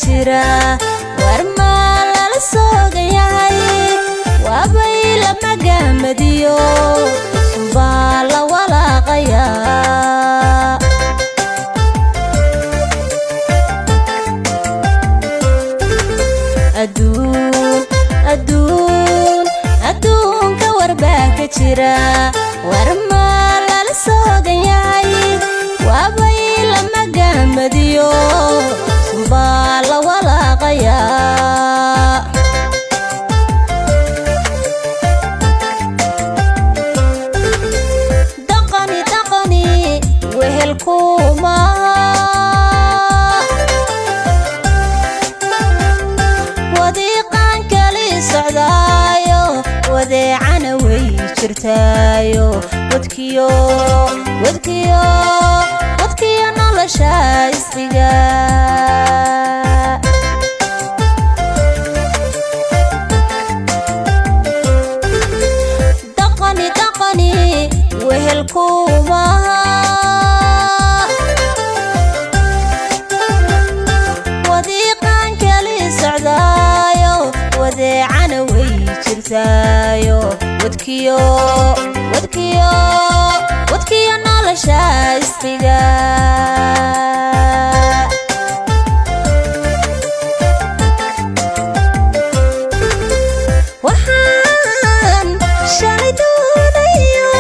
jira warma la soogayahay waabay la magamadiyo bala walaqaya adun ka warbaa jira warma la soogayahay waabay la magamadiyo bala walaqaya daqani wehelkuma wadiqan kali socdaayo wadeecana way jirtaayo wadkiyo nolosha isqiga daqani wehelkuma wadiqan kali socdaayo wadeecana way jirtaayo wadkiyo nolosha isqiga waxaan shalay doonayo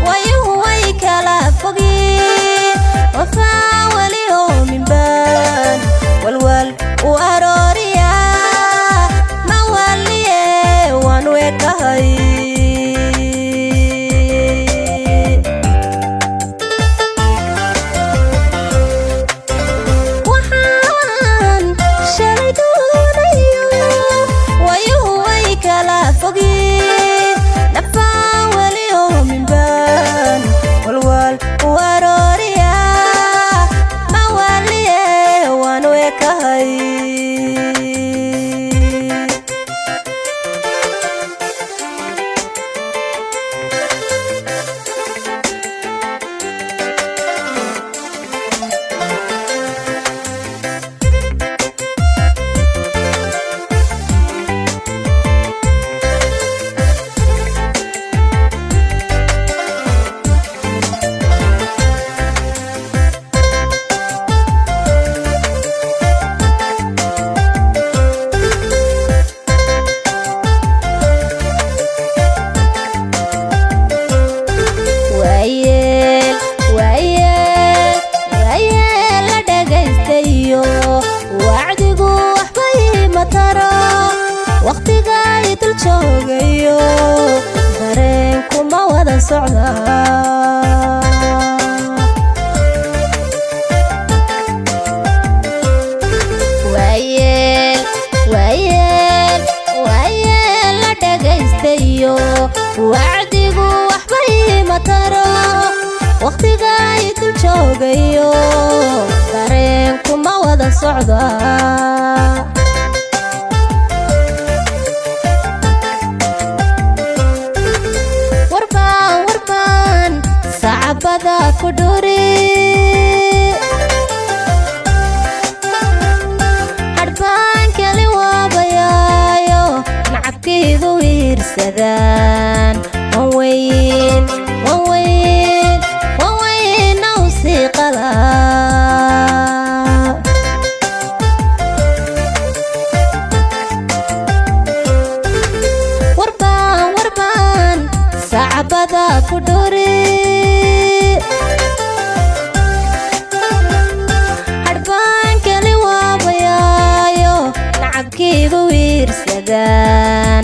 wayuhu way kala fogeen wafaa wali oo minbaan walwal u arooriya ma waliye waan weekahay waqtiga idil joogayo dareenku ma wada socda waayeel la dhagaystayo wacdigu waxbay ma taro waqtiga idil joogayo dareenku ma wada socda bada kuduri harbaan kali waabayayo nacabkaydu wiirsadaan waweyn naw siiqada warbaan sacbada kuduri wiirsadaan